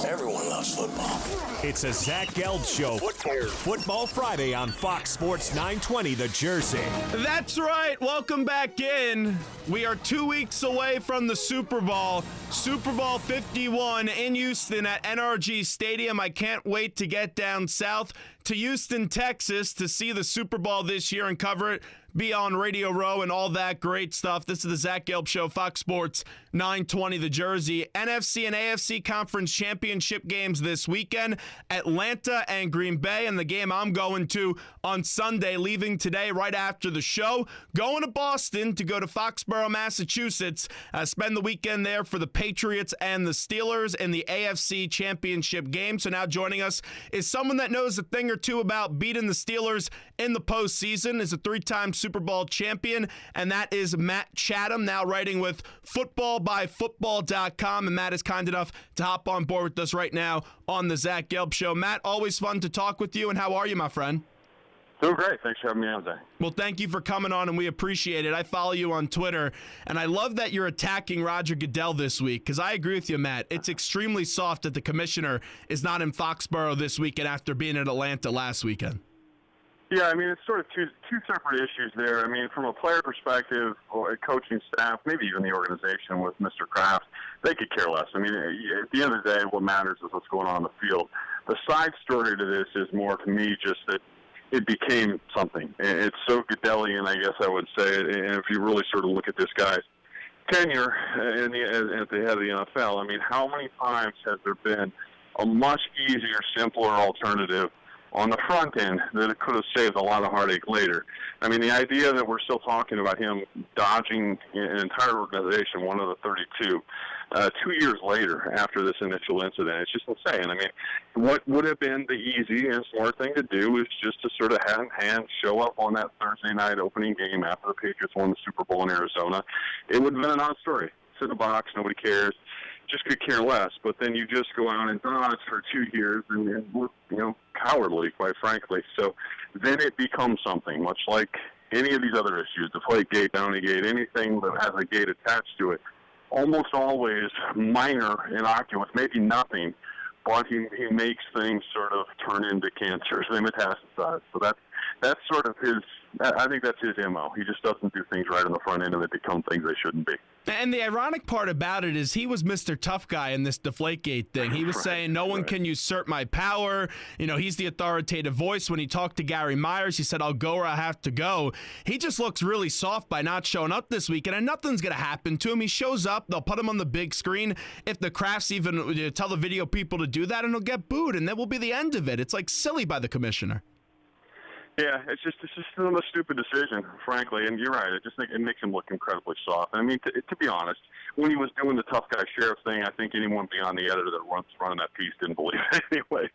Everyone loves football. It's a Zach Gelb Show. Football Friday on Fox Sports 920 The Jersey. That's right. Welcome back in. We are 2 weeks away from the Super Bowl. Super Bowl 51 in Houston at NRG Stadium. I can't wait to get down south to Houston, Texas to see the Super Bowl this year and cover it. Be on Radio Row and all that great stuff. This is the Zach Gelb Show, Fox Sports 920 The Jersey. NFC and AFC Conference Championship games this weekend. Atlanta and Green Bay, and the game I'm going to on Sunday, leaving today right after the show. Going to Boston to go to Foxborough, Massachusetts. Spend the weekend there for the Patriots and the Steelers in the AFC Championship game. So now joining us is someone that knows a thing or two about beating the Steelers in the postseason, is a three-time Super Bowl champion, and that is Matt Chatham, now writing with footballbyfootball.com, and Matt is kind enough to hop on board with us right now on the Zach Gelb Show. Matt, always fun to talk with you, and how are you, my friend? Doing great. Thanks for having me on, Zach. Well, thank you for coming on, and we appreciate it. I follow you on Twitter, and I love that you're attacking Roger Goodell this week, because I agree with you, Matt. It's extremely soft that the commissioner is not in Foxborough this weekend after being in Atlanta last weekend. Yeah, I mean, it's sort of two separate issues there. I mean, from a player perspective, or a coaching staff, maybe even the organization with Mr. Kraft, they could care less. I mean, at the end of the day, what matters is what's going on the field. The side story to this is more, to me, just that it became something. It's so Goodellian, I guess I would say. And if you really sort of look at this guy's tenure at the head of the NFL, I mean, how many times has there been a much easier, simpler alternative on the front end that it could have saved a lot of heartache later? I mean, the idea that we're still talking about him dodging an entire organization, one of the 32, 2 years later after this initial incident, it's just insane. I mean, what would have been the easy and smart thing to do is just to sort of hand in hand show up on that Thursday night opening game after the Patriots won the Super Bowl in Arizona. It would have been a non-story. Sit in the box, nobody cares. Just could care less, but then you just go out and dodge for 2 years and look, cowardly, quite frankly. So then it becomes something, much like any of these other issues, Deflategate, Downeygate, anything that has a gate attached to it, almost always minor, innocuous, maybe nothing, but he makes things sort of turn into cancers, they metastasize. So that's sort of his, I think that's his MO. He just doesn't do things right on the front end and they become things they shouldn't be. And the ironic part about it is he was Mr. Tough Guy in this Deflategate thing. He was saying, no one can usurp my power. He's the authoritative voice. When he talked to Gary Myers, he said, I'll go where I have to go. He just looks really soft by not showing up this weekend, and nothing's going to happen to him. He shows up. They'll put him on the big screen. If the Crafts even tell the video people to do that, and he'll get booed, and that will be the end of it. It's like silly by the commissioner. Yeah, it's just a stupid decision, frankly. And you're right. It makes him look incredibly soft. I mean, to be honest, when he was doing the tough guy sheriff thing, I think anyone beyond the editor that was running that piece didn't believe it anyway.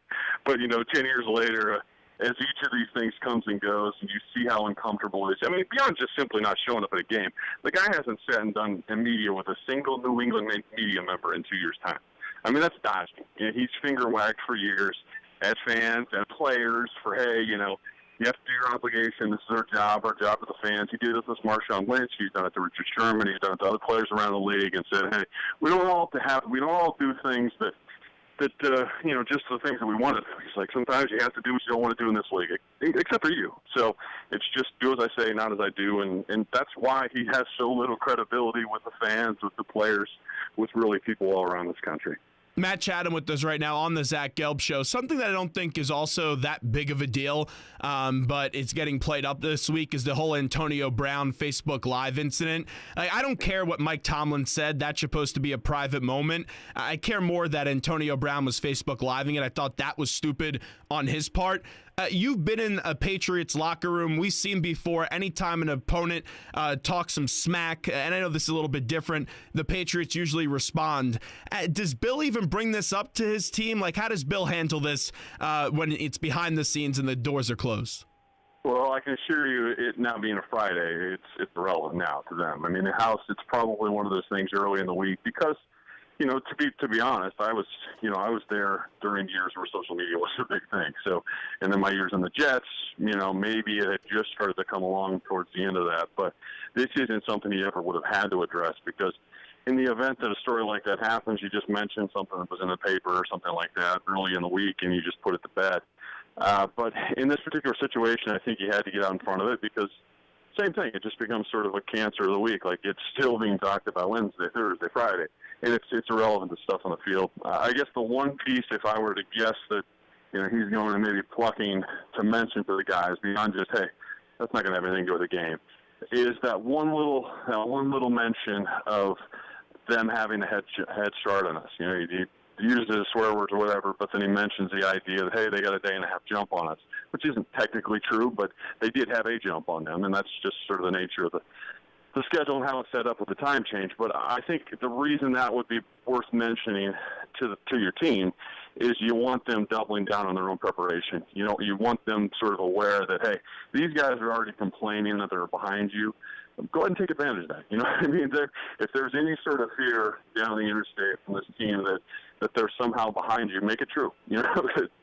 But 10 years later, as each of these things comes and goes, and you see how uncomfortable it is. I mean, beyond just simply not showing up at a game, the guy hasn't sat and done media with a single New England media member in 2 years' time. I mean, that's dodging. He's finger wagged for years at fans and players for, hey, you have to do your obligation. This is our job to the fans. He did this with Marshawn Lynch. He's done it to Richard Sherman. He's done it to other players around the league and said, hey, we don't all do things that just the things that we want to do. He's like, sometimes you have to do what you don't want to do in this league, except for you. So it's just do as I say, not as I do. And that's why he has so little credibility with the fans, with the players, with really people all around this country. Matt Chatham with us right now on the Zach Gelb Show. Something that I don't think is also that big of a deal, but it's getting played up this week, is the whole Antonio Brown Facebook Live incident. I don't care what Mike Tomlin said. That's supposed to be a private moment. I care more that Antonio Brown was Facebook Living it. I thought that was stupid on his part. You've been in a Patriots locker room. We've seen before, anytime an opponent talks some smack, and I know this is a little bit different, the Patriots usually respond. Does Bill even bring this up to his team? Like, how does Bill handle this when it's behind the scenes and the doors are closed? Well, I can assure you, it now being a Friday, it's irrelevant now to them. I mean, the house, it's probably one of those things early in the week because, to be honest, I was there during years where social media was a big thing. So, and then my years in the Jets, maybe it had just started to come along towards the end of that. But this isn't something he ever would have had to address because in the event that a story like that happens, you just mention something that was in the paper or something like that early in the week, and you just put it to bed. But in this particular situation, I think you had to get out in front of it because same thing. It just becomes sort of a cancer of the week. Like, it's still being talked about Wednesday, Thursday, Friday, and it's irrelevant to stuff on the field. I guess the one piece, if I were to guess that, he's going to maybe plucking to mention to the guys beyond just, hey, that's not going to have anything to do with the game, is that one little mention of them having a head start on us. He uses his swear words or whatever, but then he mentions the idea that, hey, they got a day and a half jump on us, which isn't technically true, but they did have a jump on them, and that's just sort of the nature of the schedule and how it's set up with the time change. But I think the reason that would be worth mentioning to your team is you want them doubling down on their own preparation. You want them sort of aware that, hey, these guys are already complaining that they're behind you. Go ahead and take advantage of that. You know what I mean? If there's any sort of fear down the interstate from this team that they're somehow behind you, make it true.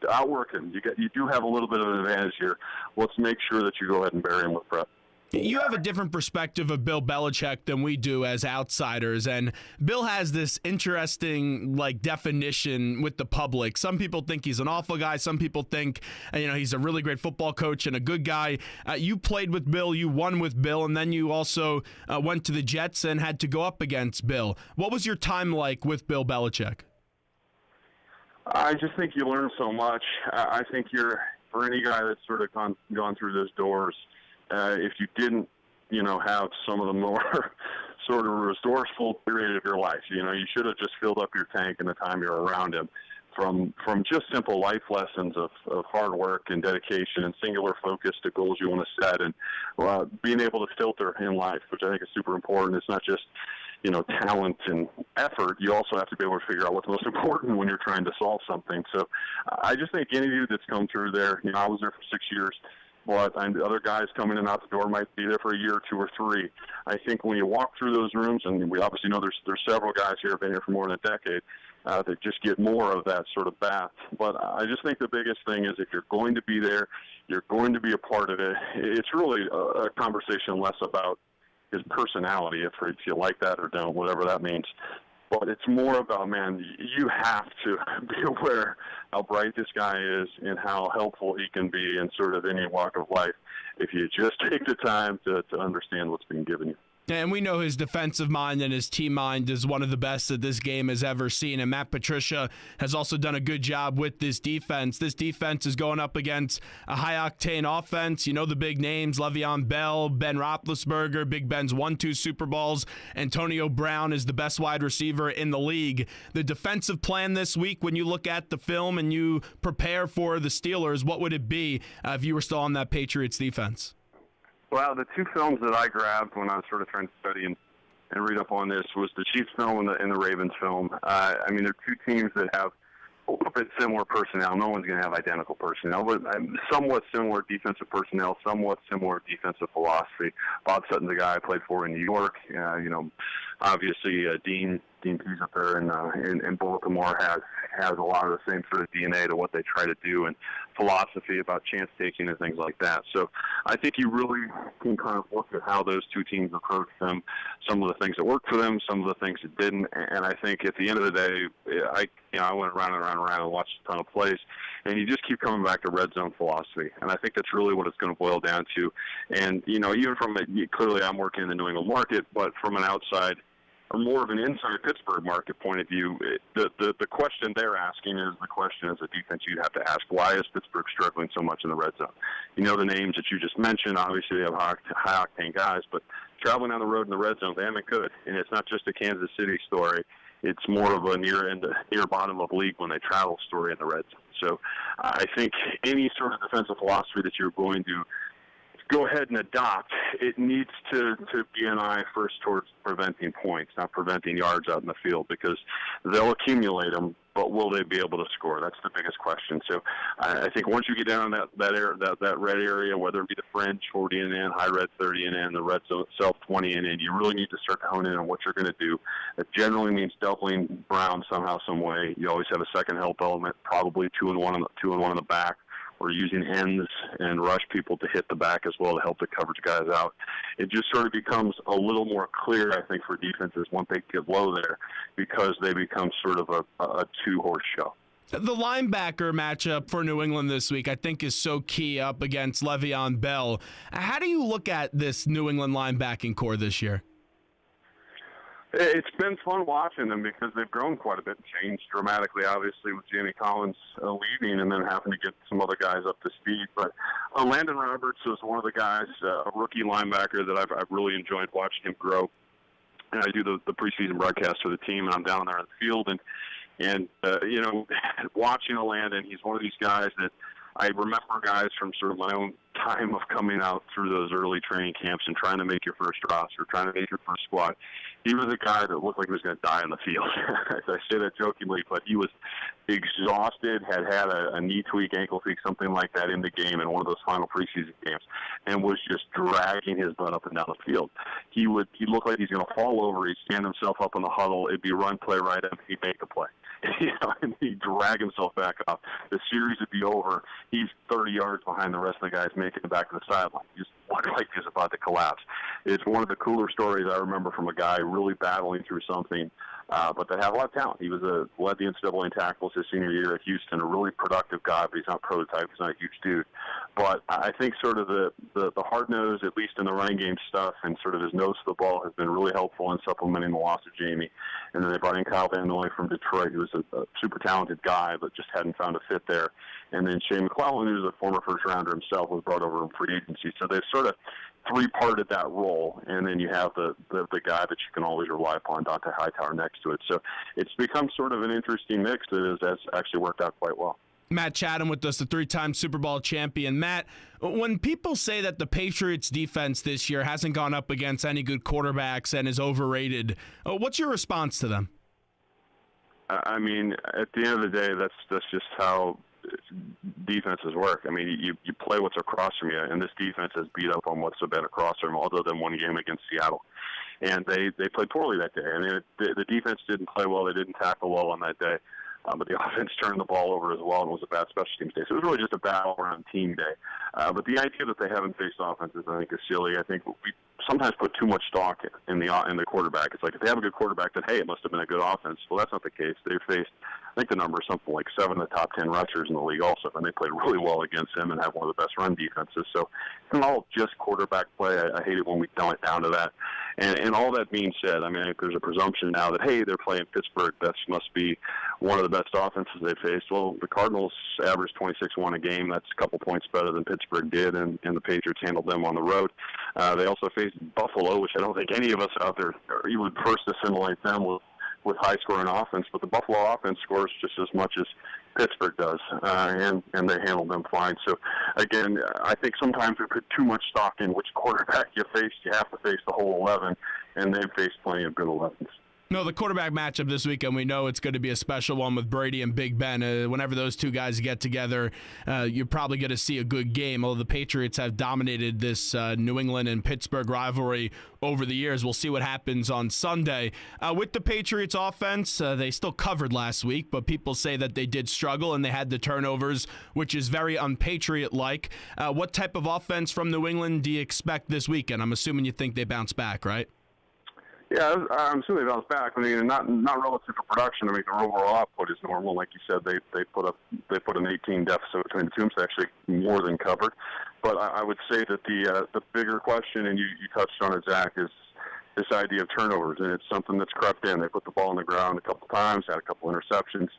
Outwork them. You do have a little bit of an advantage here. Let's make sure that you go ahead and bury them with prep. You have a different perspective of Bill Belichick than we do as outsiders, and Bill has this interesting definition with the public. Some people think he's an awful guy. Some people think he's a really great football coach and a good guy. You played with Bill, you won with Bill, and then you also went to the Jets and had to go up against Bill. What was your time like with Bill Belichick? I just think you learn so much. I think for any guy that's sort of gone through those doors, if you didn't, have some of the more sort of resourceful period of your life, you should have just filled up your tank in the time you were around him from just simple life lessons of hard work and dedication and singular focus to goals you want to set and being able to filter in life, which I think is super important. It's not just, talent and effort. You also have to be able to figure out what's most important when you're trying to solve something. So I just think any of you that's come through there, I was there for 6 years. But other guys coming in and out the door might be there for a year or 2 or 3. I think when you walk through those rooms, and we obviously know there's several guys here who have been here for more than a decade, that just get more of that sort of bath. But I just think the biggest thing is if you're going to be there, you're going to be a part of it. It's really a conversation less about his personality, if you like that or don't, whatever that means. But it's more about, man, you have to be aware how bright this guy is and how helpful he can be in sort of any walk of life if you just take the time to understand what's being given you. And we know his defensive mind and his team mind is one of the best that this game has ever seen. And Matt Patricia has also done a good job with this defense. This defense is going up against a high-octane offense. The big names, Le'Veon Bell, Ben Roethlisberger, Big Ben's won 2 Super Bowls. Antonio Brown is the best wide receiver in the league. The defensive plan this week, when you look at the film and you prepare for the Steelers, what would it be if you were still on that Patriots defense? Well, the 2 films that I grabbed when I was sort of trying to study and read up on this was the Chiefs film and the Ravens film. They're 2 teams that have a little bit similar personnel. No one's going to have identical personnel, but somewhat similar defensive personnel, somewhat similar defensive philosophy. Bob Sutton's a guy I played for in New York. Obviously Dean Pease up there in Baltimore has a lot of the same sort of DNA to what they try to do and philosophy about chance taking and things like that. So I think you really can kind of look at how those 2 teams approach them, some of the things that worked for them, some of the things that didn't. And I think at the end of the day, I went around and watched a ton of plays, and you just keep coming back to red zone philosophy. And I think that's really what it's going to boil down to. And, even from clearly I'm working in the New England market, but from an outside or more of an inside Pittsburgh market point of view, the question they're asking is the question as a defense you have to ask, why is Pittsburgh struggling so much in the red zone? The names that you just mentioned, obviously they have high-octane guys, but traveling down the road in the red zone, they haven't good. And it's not just a Kansas City story. It's more of a near bottom of league when they travel story in the red zone. So I think any sort of defensive philosophy that you're going to go ahead and adopt, it needs to be an eye first towards preventing points, not preventing yards out in the field, because they'll accumulate them, but will they be able to score? That's the biggest question. So I think once you get down that red area, whether it be the fringe 40 and in, high red 30 and in, the red zone itself 20 and in, you really need to start to hone in on what you're going to do. That generally means doubling Brown somehow, some way. You always have a second help element, probably 2 and 1 in the back, or using ends and rush people to hit the back as well to help the coverage guys out. It just sort of becomes a little more clear, I think, for defenses once they get low there, because they become sort of a two-horse show. The linebacker matchup for New England this week, I think, is so key up against Le'Veon Bell. How do you look at this New England linebacking core this year? It's been fun watching them because they've grown quite a bit and changed dramatically, obviously, with Jamie Collins leaving and then having to get some other guys up to speed. But Landon Roberts was one of the guys, a rookie linebacker that I've really enjoyed watching him grow. And I do the preseason broadcast for the team, and I'm down there in the field. And watching Landon, he's one of these guys that I remember guys from sort of my own time of coming out through those early training camps and trying to make your first roster, trying to make your first squad. He was a guy that looked like he was going to die on the field. I say that jokingly, but he was exhausted, had a knee tweak, ankle tweak, something like that in the game in one of those final preseason games, and was just dragging his butt up and down the field. He looked like he's going to fall over. He'd stand himself up in the huddle. It'd be run, play right up. He'd make a play. And he'd drag himself back up. The series would be over. He's 30 yards behind the rest of the guys making it back to the sideline. He just looked like he was about to collapse. It's one of the cooler stories I remember from a guy really battling through something, but that had a lot of talent. He led the NCAA in tackles his senior year at Houston, a really productive guy, but he's not prototype. He's not a huge dude. But I think sort of the hard nose, at least in the running game stuff, and sort of his nose to the ball has been really helpful in supplementing the loss of Jamie. And then they brought in Kyle Van Noy from Detroit, who was a super talented guy, but just hadn't found a fit there. And then Shane McClellan, who's a former first-rounder himself, was brought over in free agency. So they've sort of three-parted that role, and then you have the guy that you can always rely upon, Dante Hightower, next to it. So it's become sort of an interesting mix that's actually worked out quite well. Matt Chatham with us, the three-time Super Bowl champion. Matt, when people say that the Patriots defense this year hasn't gone up against any good quarterbacks and is overrated, what's your response to them? I mean, at the end of the day, that's just how defenses work. I mean, you play what's across from you, and this defense has beat up on what's been across from them, other than one game against Seattle. And they played poorly that day. I mean, the defense didn't play well. They didn't tackle well on that day. But the offense turned the ball over as well, and it was a bad special teams day. So it was really just a battle-around team day. But the idea that they haven't faced offenses, I think, is silly. I think we sometimes put too much stock in the quarterback. It's like if they have a good quarterback, then, hey, it must have been a good offense. Well, that's not the case. They've faced, I think the number is something like 7 of the top 10 rushers in the league also, and they played really well against them and have one of the best run defenses. So it's not all just quarterback play. I hate it when we dumb it down to that. And all that being said, I mean, there's a presumption now that, hey, they're playing Pittsburgh. That must be one of the best offenses they faced. Well, the Cardinals averaged 26-1 a game. That's a couple points better than Pittsburgh did, and the Patriots handled them on the road. They also faced Buffalo, which I don't think any of us out there are even first to assimilate them with high-scoring offense. But the Buffalo offense scores just as much as Pittsburgh does, and they handled them fine. So, again, I think sometimes we put too much stock in which quarterback you face. You have to face the whole 11, and they've faced plenty of good 11s. No, the quarterback matchup this weekend, we know it's going to be a special one with Brady and Big Ben. Whenever those two guys get together, you're probably going to see a good game. Although the Patriots have dominated this New England and Pittsburgh rivalry over the years. We'll see what happens on Sunday. With the Patriots offense, they still covered last week, but people say that they did struggle and they had the turnovers, which is very un-Patriot-like. What type of offense from New England do you expect this weekend? I'm assuming you think they bounce back, right? Yeah, I'm assuming they bounce back. I mean, not relative to production. I mean, their overall output is normal. Like you said, they put an 18 deficit between the two. So actually more than covered. But I would say that the bigger question, and you touched on it, Zach, is this idea of turnovers, and it's something that's crept in. They put the ball on the ground a couple times, had a couple interceptions,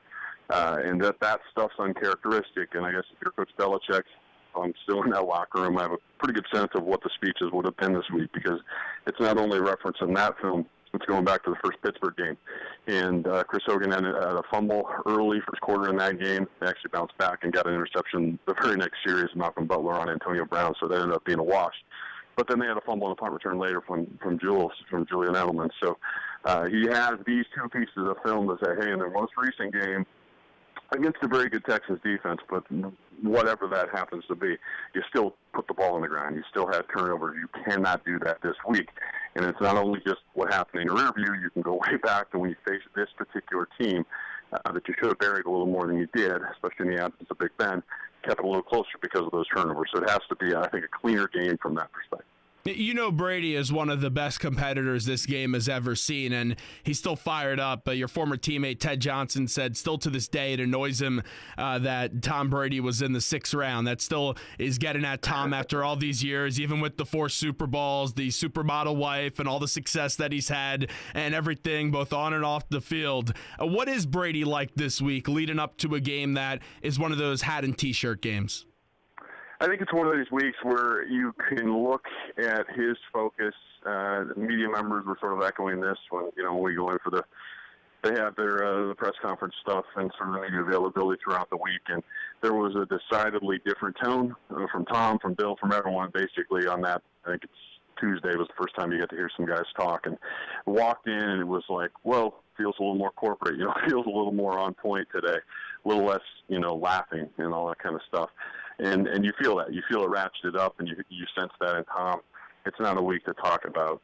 and that stuff's uncharacteristic. And I guess if you're Coach Belichick, I'm still in that locker room, I have a pretty good sense of what the speeches would have been this week, because it's not only referencing that film, it's going back to the first Pittsburgh game. And Chris Hogan had a fumble early, first quarter in that game. They actually bounced back and got an interception the very next series, Malcolm Butler on Antonio Brown, so that ended up being a wash. But then they had a fumble on the punt return later from Julian Edelman. So he has these two pieces of film to say, hey, in their most recent game, against a very good Texas defense, but whatever that happens to be, you still put the ball on the ground. You still have turnovers. You cannot do that this week. And it's not only just what happened in your rear view. You can go way back to when you face this particular team that you should have buried a little more than you did, especially in the absence of Big Ben. kept it a little closer because of those turnovers. So it has to be, I think, a cleaner game from that perspective. You know, Brady is one of the best competitors this game has ever seen, and he's still fired up. But your former teammate Ted Johnson said still to this day it annoys him that Tom Brady was in the 6th round. That still is getting at Tom after all these years, even with the 4 Super Bowls, the supermodel wife, and all the success that he's had and everything, both on and off the field. What is Brady like this week leading up to a game that is one of those hat and T-shirt games? I think it's one of these weeks where you can look at his focus. The media members were sort of echoing this when we go in for they have their the press conference stuff and sort of media availability throughout the week, and there was a decidedly different tone from Tom, from Bill, from everyone basically on that. I think it's Tuesday was the first time you get to hear some guys talk, and walked in and it was like, well, feels a little more corporate, feels a little more on point today, a little less, laughing and all that kind of stuff. And you feel that. You feel it ratcheted up, and you sense that in Tom. It's not a week to talk about,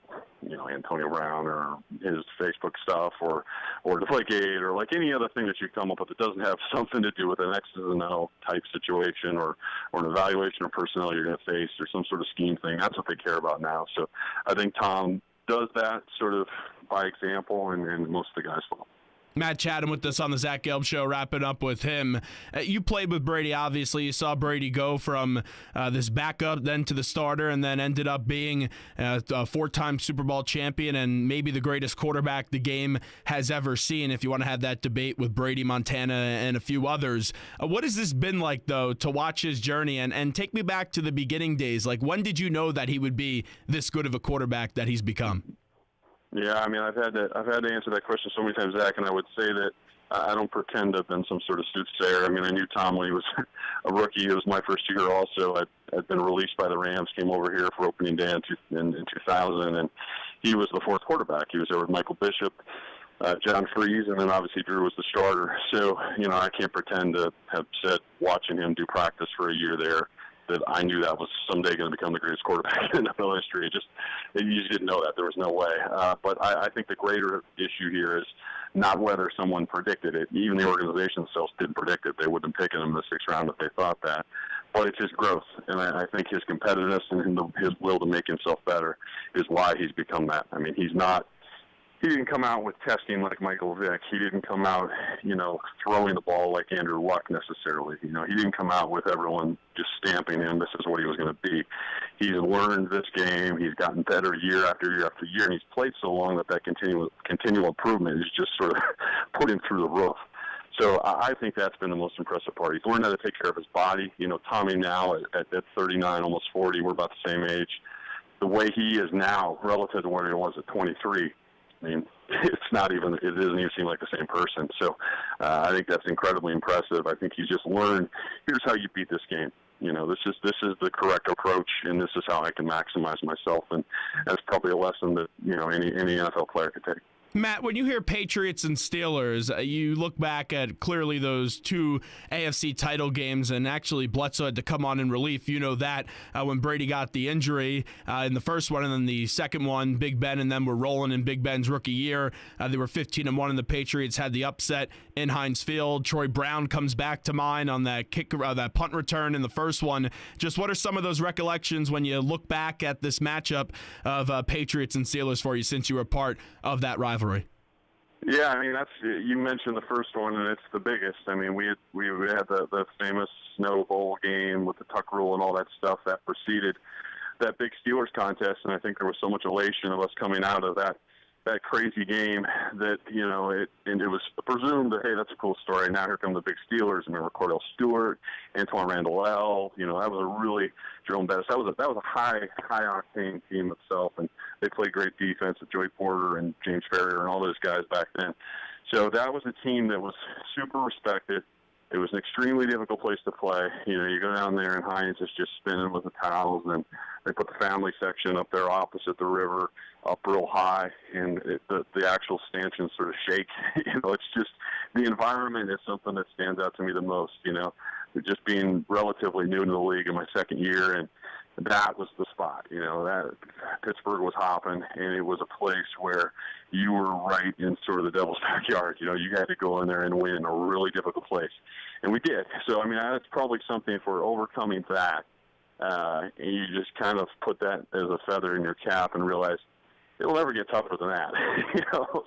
Antonio Brown or his Facebook stuff or Deflategate or like any other thing that you come up with that doesn't have something to do with an X's and O type situation or an evaluation of personnel you're going to face or some sort of scheme thing. That's what they care about now. So I think Tom does that sort of by example, and most of the guys follow. Matt Chatham with us on the Zach Gelb Show, wrapping up with him. You played with Brady, obviously. You saw Brady go from this backup then to the starter and then ended up being a 4-time Super Bowl champion and maybe the greatest quarterback the game has ever seen, if you want to have that debate with Brady, Montana, and a few others. What has this been like, though, to watch his journey? And take me back to the beginning days. Like, when did you know that he would be this good of a quarterback that he's become? Yeah, I mean, I've had to answer that question so many times, Zach, and I would say that I don't pretend to have been some sort of soothsayer. I mean, I knew Tom when he was a rookie. It was my first year also. I'd been released by the Rams, came over here for opening day in 2000, and he was the 4th quarterback. He was there with Michael Bishop, John Freeze, and then obviously Drew was the starter. So, I can't pretend to have said watching him do practice for a year there that I knew that was someday going to become the greatest quarterback in NFL history. You just didn't know that. There was no way. But I think the greater issue here is not whether someone predicted it. Even the organization themselves didn't predict it. They wouldn't have taken him in the 6th round if they thought that. But it's his growth, and I think his competitiveness and his will to make himself better is why he's become that. I mean, he didn't come out with testing like Michael Vick. He didn't come out, throwing the ball like Andrew Luck necessarily. He didn't come out with everyone just stamping him. This is what he was going to be. He's learned this game. He's gotten better year after year after year, and he's played so long that continual improvement is just sort of put him through the roof. So I think that's been the most impressive part. He's learned how to take care of his body. Tommy now at 39, almost 40, we're about the same age. The way he is now relative to where he was at 23, I mean, it doesn't even seem like the same person. So I think that's incredibly impressive. I think he's just learned, here's how you beat this game. This is the correct approach, and this is how I can maximize myself. And that's probably a lesson that, any NFL player could take. Matt, when you hear Patriots and Steelers, you look back at clearly those 2 AFC title games, and actually Bledsoe had to come on in relief. You know that when Brady got the injury in the first one, and then the second one, Big Ben and them were rolling in Big Ben's rookie year. They were 15-1, and the Patriots had the upset in Heinz Field. Troy Brown comes back to mind on that that punt return in the first one. Just what are some of those recollections when you look back at this matchup of Patriots and Steelers for you, since you were part of that rivalry? Yeah, I mean, you mentioned the first one, and it's the biggest. I mean, we had the famous Snow Bowl game with the tuck rule and all that stuff that preceded that big Steelers contest, and I think there was so much elation of us coming out of that crazy game that, it was presumed that, hey, that's a cool story. Now here come the big Steelers. I remember Cordell Stewart, Antoine Randall L. That was a really Jerome Bettis. That was a high octane team itself, and they played great defense with Joey Porter and James Ferrier and all those guys back then. So that was a team that was super respected. It was an extremely difficult place to play. You go down there and Heinz is just spinning with the towels, and they put the family section up there opposite the river, up real high, and the actual stanchions sort of shake. It's just the environment is something that stands out to me the most. Just being relatively new to the league in my second year, and that was the spot. That Pittsburgh was hopping, and it was a place where you were right in sort of the devil's backyard. You had to go in there and win a really difficult place, and we did. So, that's probably something for overcoming that. And you just kind of put that as a feather in your cap and realize it'll never get tougher than that.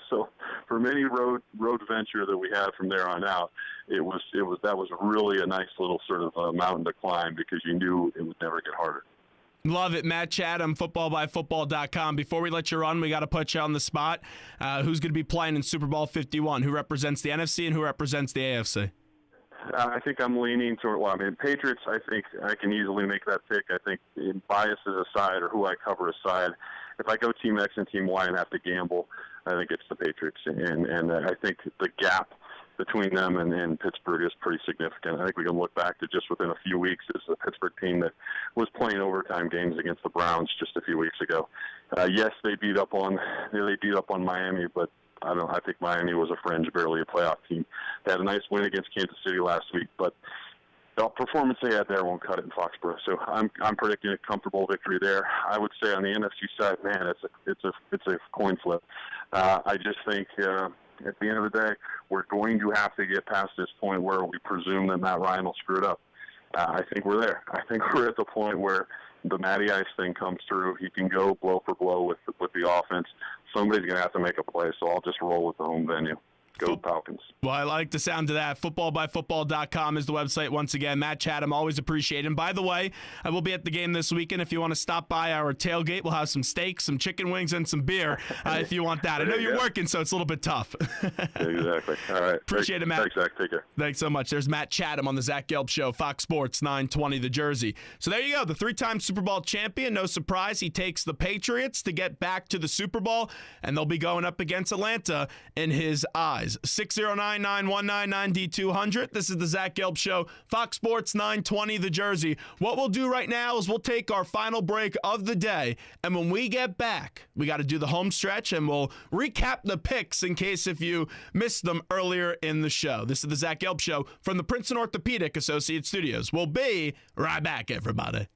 So for any road venture that we had from there on out, that was really a nice little sort of mountain to climb, because you knew it would never get harder. Love it. Matt Chatham, footballbyfootball.com. Before we let you run, we got to put you on the spot. Who's going to be playing in Super Bowl 51? Who represents the NFC and who represents the AFC? I think I'm leaning toward, Patriots, I think I can easily make that pick. I think biases aside, or who I cover aside, if I go Team X and Team Y and have to gamble, I think it's the Patriots. And I think the gap between them and Pittsburgh is pretty significant. I think we can look back to just within a few weeks as a Pittsburgh team that was playing overtime games against the Browns just a few weeks ago. Yes, they beat up on Miami, but I think Miami was a fringe, barely a playoff team. They had a nice win against Kansas City last week, but the performance they had there won't cut it in Foxborough. So I'm predicting a comfortable victory there. I would say on the NFC side, man, it's a coin flip. I just think at the end of the day, we're going to have to get past this point where we presume that Matt Ryan will screw it up. I think we're there. I think we're at the point where the Matty Ice thing comes through. He can go blow for blow with the offense. Somebody's going to have to make a play, so I'll just roll with the home venue. Go Falcons. Well, I like the sound of that. Footballbyfootball.com is the website once again. Matt Chatham, always appreciate him. By the way, I will be at the game this weekend. If you want to stop by our tailgate, we'll have some steaks, some chicken wings, and some beer if you want that. I know you're working, so it's a little bit tough. Exactly. All right. Appreciate it, Matt. Thanks, Zach. Take care. Thanks so much. There's Matt Chatham on the Zach Gelb Show, Fox Sports 920 The Jersey. So there you go. The three-time Super Bowl champion. No surprise, he takes the Patriots to get back to the Super Bowl, and they'll be going up against Atlanta in his eyes. 609-9199-D200. This is the Zach Gelb Show, Fox Sports 920 The Jersey. What we'll do right now is we'll take our final break of the day, and when we get back, we got to do the home stretch, and we'll recap the picks in case if you missed them earlier in the show. This is the Zach Gelb Show from the Princeton Orthopedic Associates Studios. We'll be right back, everybody.